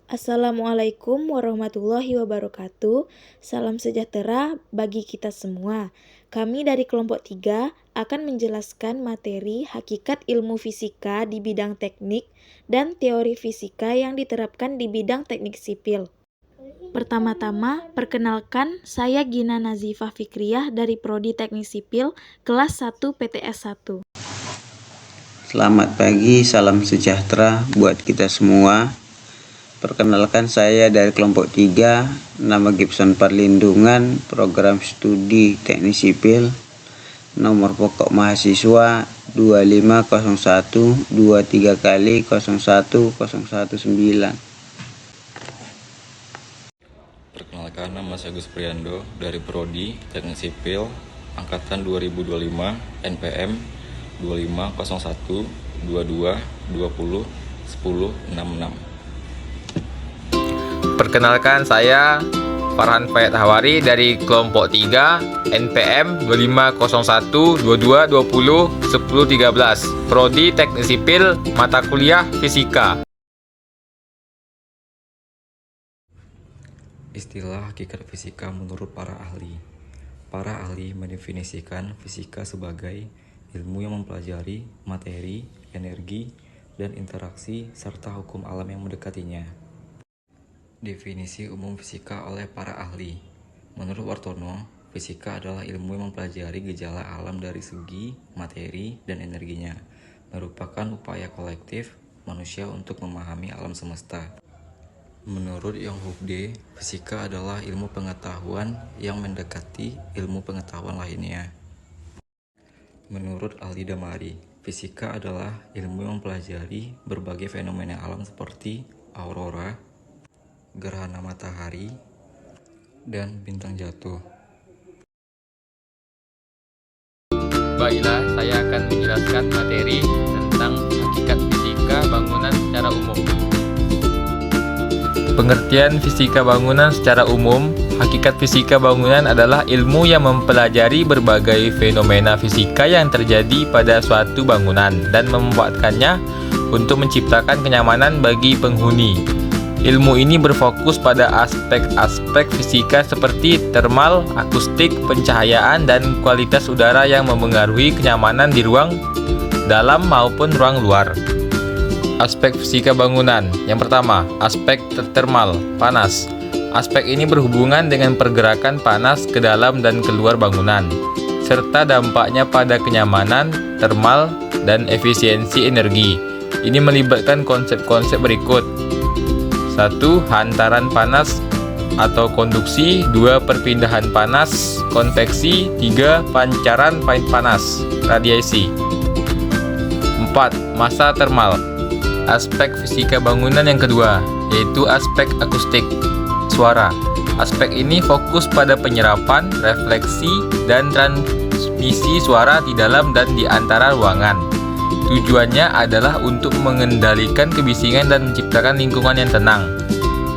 Assalamualaikum warahmatullahi wabarakatuh. Salam sejahtera bagi kita semua. Kami dari kelompok 3 akan menjelaskan materi hakikat ilmu fisika di bidang teknik dan teori fisika yang diterapkan di bidang teknik sipil. Pertama-tama, perkenalkan saya Gina Nazifah Fikriyah dari Prodi Teknik Sipil kelas 1 PTS 1. Selamat pagi, salam sejahtera buat kita semua. Perkenalkan saya dari kelompok 3, nama Gibson Perlindungan, program studi teknik sipil, nomor pokok mahasiswa 2501 23 kali 01019. Perkenalkan, nama saya Gus Priando dari Prodi Teknik Sipil angkatan 2025 NPM 2501 22 20 10 66. Perkenalkan, saya Farhan Fayat Hawari dari kelompok 3 NPM 2501 22 20 10 13, Prodi Teknik Sipil, mata kuliah Fisika. Istilah hakikat fisika menurut para ahli. Para ahli mendefinisikan fisika sebagai ilmu yang mempelajari materi, energi, dan interaksi serta hukum alam yang mendekatinya. Definisi umum fisika oleh para ahli. Menurut Wartono, fisika adalah ilmu yang mempelajari gejala alam dari segi materi dan energinya, merupakan upaya kolektif manusia untuk memahami alam semesta. Menurut Yong Huk Dae, fisika adalah ilmu pengetahuan yang mendekati ilmu pengetahuan lainnya. Menurut Ali Damari, fisika adalah ilmu yang mempelajari berbagai fenomena alam seperti aurora, gerhana matahari, dan bintang jatuh. Baiklah, saya akan menjelaskan materi tentang hakikat fisika bangunan secara umum. Pengertian fisika bangunan secara umum. Hakikat fisika bangunan adalah ilmu yang mempelajari berbagai fenomena fisika yang terjadi pada suatu bangunan dan memanfaatkannya untuk menciptakan kenyamanan bagi penghuni. Ilmu ini berfokus pada aspek-aspek fisika seperti termal, akustik, pencahayaan, dan kualitas udara yang memengaruhi kenyamanan di ruang dalam maupun ruang luar. Aspek fisika bangunan. Yang pertama, aspek termal, panas. Aspek ini berhubungan dengan pergerakan panas ke dalam dan keluar bangunan, serta dampaknya pada kenyamanan, termal, dan efisiensi energi. Ini melibatkan konsep-konsep berikut. 1. Hantaran panas atau konduksi. 2. Perpindahan panas, konveksi. 3. Pancaran panas, radiasi. 4. Massa termal. Aspek fisika bangunan yang kedua, yaitu aspek akustik, suara. Aspek ini fokus pada penyerapan, refleksi, dan transmisi suara di dalam dan di antara ruangan. Tujuannya adalah untuk mengendalikan kebisingan dan menciptakan lingkungan yang tenang.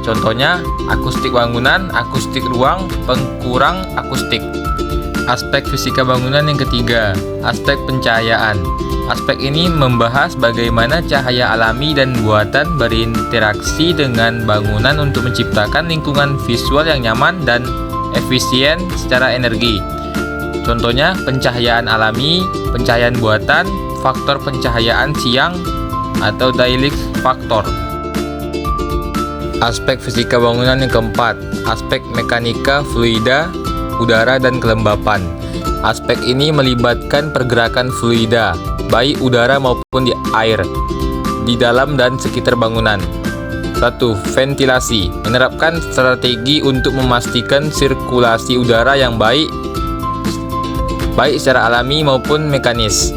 Contohnya, akustik bangunan, akustik ruang, pengkurang akustik. Aspek fisika bangunan yang ketiga, aspek pencahayaan. Aspek ini membahas bagaimana cahaya alami dan buatan berinteraksi dengan bangunan untuk menciptakan lingkungan visual yang nyaman dan efisien secara energi. Contohnya, pencahayaan alami, pencahayaan buatan, faktor pencahayaan siang, atau daylight faktor. Aspek fisika bangunan yang keempat, aspek mekanika, fluida, udara, dan kelembapan. Aspek ini melibatkan pergerakan fluida, baik udara maupun di air, di dalam dan sekitar bangunan. 1. Ventilasi. Menerapkan strategi untuk memastikan sirkulasi udara yang baik secara alami maupun mekanis,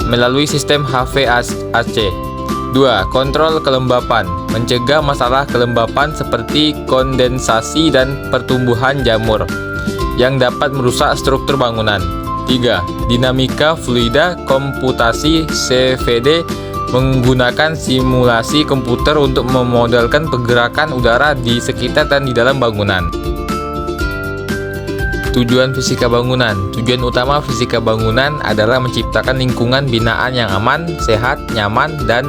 melalui sistem HVAC. 2. Kontrol kelembapan. Mencegah masalah kelembapan seperti kondensasi dan pertumbuhan jamur yang dapat merusak struktur bangunan. 3. Dinamika fluida komputasi CFD. Menggunakan simulasi komputer untuk memodelkan pergerakan udara di sekitar dan di dalam bangunan. Tujuan fisika bangunan. Tujuan utama fisika bangunan adalah menciptakan lingkungan binaan yang aman, sehat, nyaman, dan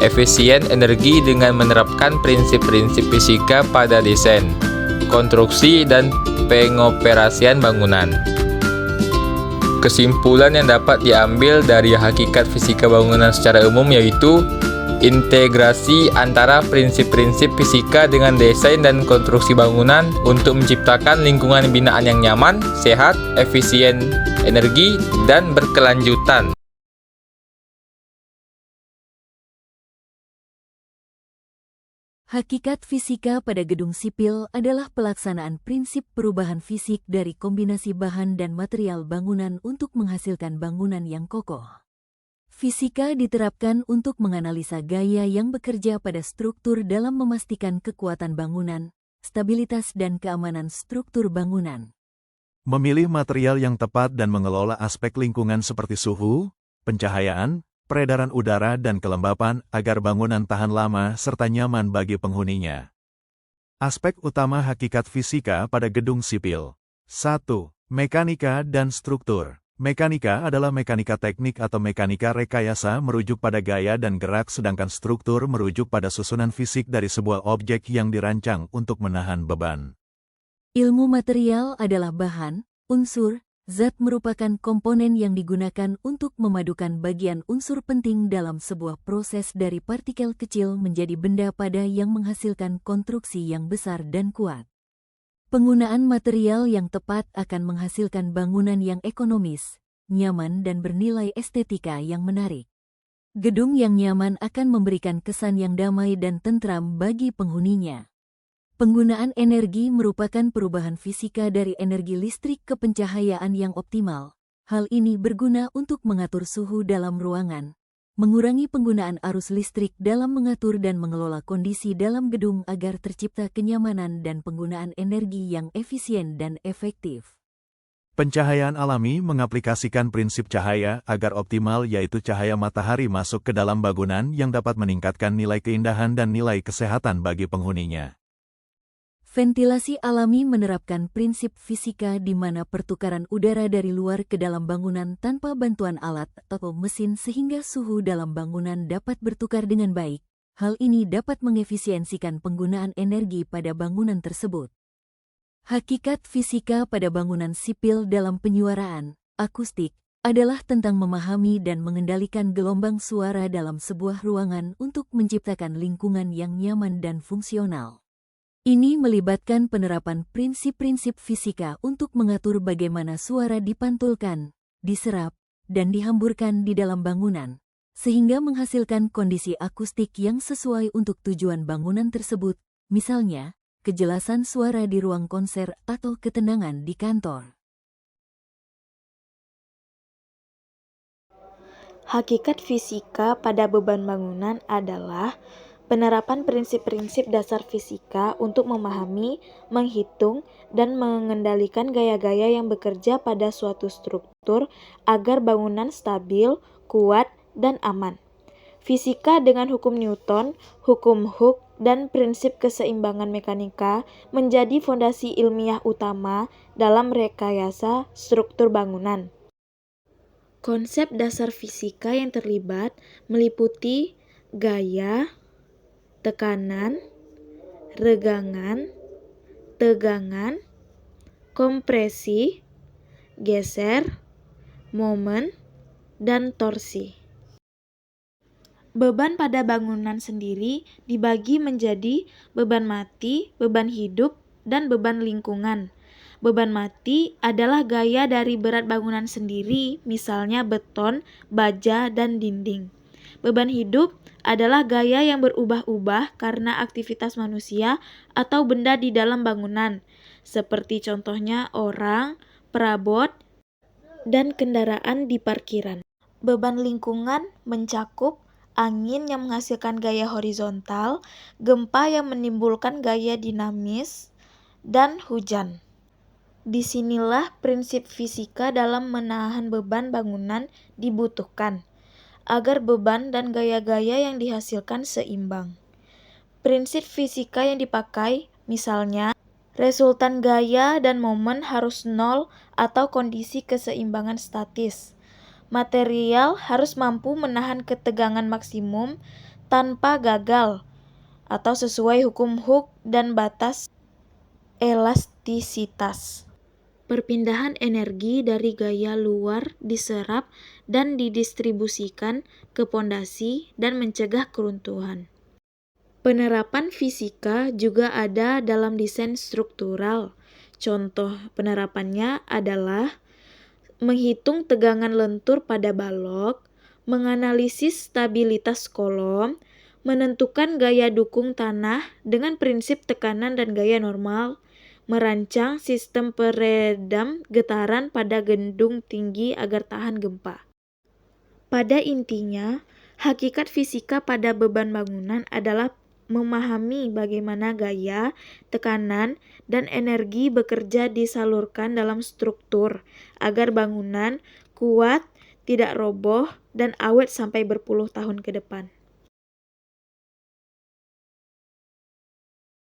efisien energi dengan menerapkan prinsip-prinsip fisika pada desain, konstruksi, dan pengoperasian bangunan. Kesimpulan yang dapat diambil dari hakikat fisika bangunan secara umum yaitu integrasi antara prinsip-prinsip fisika dengan desain dan konstruksi bangunan untuk menciptakan lingkungan binaan yang nyaman, sehat, efisien energi, dan berkelanjutan. Hakikat fisika pada gedung sipil adalah pelaksanaan prinsip perubahan fisik dari kombinasi bahan dan material bangunan untuk menghasilkan bangunan yang kokoh. Fisika diterapkan untuk menganalisa gaya yang bekerja pada struktur dalam memastikan kekuatan bangunan, stabilitas dan keamanan struktur bangunan. Memilih material yang tepat dan mengelola aspek lingkungan seperti suhu, pencahayaan, peredaran udara dan kelembapan agar bangunan tahan lama serta nyaman bagi penghuninya. Aspek utama hakikat fisika pada gedung sipil. 1. Mekanika dan struktur. Mekanika adalah mekanika teknik atau mekanika rekayasa merujuk pada gaya dan gerak, sedangkan struktur merujuk pada susunan fisik dari sebuah objek yang dirancang untuk menahan beban. Ilmu material adalah bahan, unsur, zat merupakan komponen yang digunakan untuk memadukan bagian unsur penting dalam sebuah proses dari partikel kecil menjadi benda pada yang menghasilkan konstruksi yang besar dan kuat. Penggunaan material yang tepat akan menghasilkan bangunan yang ekonomis, nyaman dan bernilai estetika yang menarik. Gedung yang nyaman akan memberikan kesan yang damai dan tentram bagi penghuninya. Penggunaan energi merupakan perubahan fisika dari energi listrik ke pencahayaan yang optimal. Hal ini berguna untuk mengatur suhu dalam ruangan, mengurangi penggunaan arus listrik dalam mengatur dan mengelola kondisi dalam gedung agar tercipta kenyamanan dan penggunaan energi yang efisien dan efektif. Pencahayaan alami mengaplikasikan prinsip cahaya agar optimal, yaitu cahaya matahari masuk ke dalam bangunan yang dapat meningkatkan nilai keindahan dan nilai kesehatan bagi penghuninya. Ventilasi alami menerapkan prinsip fisika di mana pertukaran udara dari luar ke dalam bangunan tanpa bantuan alat atau mesin sehingga suhu dalam bangunan dapat bertukar dengan baik. Hal ini dapat mengefisiensikan penggunaan energi pada bangunan tersebut. Hakikat fisika pada bangunan sipil dalam penyuaraan, akustik, adalah tentang memahami dan mengendalikan gelombang suara dalam sebuah ruangan untuk menciptakan lingkungan yang nyaman dan fungsional. Ini melibatkan penerapan prinsip-prinsip fisika untuk mengatur bagaimana suara dipantulkan, diserap, dan dihamburkan di dalam bangunan, sehingga menghasilkan kondisi akustik yang sesuai untuk tujuan bangunan tersebut, misalnya, kejelasan suara di ruang konser atau ketenangan di kantor. Hakikat fisika pada beban bangunan adalah penerapan prinsip-prinsip dasar fisika untuk memahami, menghitung, dan mengendalikan gaya-gaya yang bekerja pada suatu struktur agar bangunan stabil, kuat, dan aman. Fisika dengan hukum Newton, hukum Hooke, dan prinsip keseimbangan mekanika menjadi fondasi ilmiah utama dalam rekayasa struktur bangunan. Konsep dasar fisika yang terlibat meliputi gaya, tekanan, regangan, tegangan, kompresi, geser, momen, dan torsi. Beban pada bangunan sendiri dibagi menjadi beban mati, beban hidup, dan beban lingkungan. Beban mati adalah gaya dari berat bangunan sendiri, misalnya beton, baja, dan dinding. Beban hidup adalah gaya yang berubah-ubah karena aktivitas manusia atau benda di dalam bangunan, seperti contohnya orang, perabot, dan kendaraan di parkiran. Beban lingkungan mencakup angin yang menghasilkan gaya horizontal, gempa yang menimbulkan gaya dinamis, dan hujan. Disinilah prinsip fisika dalam menahan beban bangunan dibutuhkan, agar beban dan gaya-gaya yang dihasilkan seimbang. Prinsip fisika yang dipakai, misalnya, resultan gaya dan momen harus nol atau kondisi keseimbangan statis. Material harus mampu menahan ketegangan maksimum, tanpa gagal atau sesuai hukum Hooke dan batas elastisitas. Perpindahan energi dari gaya luar diserap dan didistribusikan ke pondasi dan mencegah keruntuhan. Penerapan fisika juga ada dalam desain struktural. Contoh penerapannya adalah menghitung tegangan lentur pada balok, menganalisis stabilitas kolom, menentukan gaya dukung tanah dengan prinsip tekanan dan gaya normal, merancang sistem peredam getaran pada gedung tinggi agar tahan gempa. Pada intinya, hakikat fisika pada beban bangunan adalah memahami bagaimana gaya, tekanan, dan energi bekerja disalurkan dalam struktur agar bangunan kuat, tidak roboh, dan awet sampai berpuluh tahun ke depan.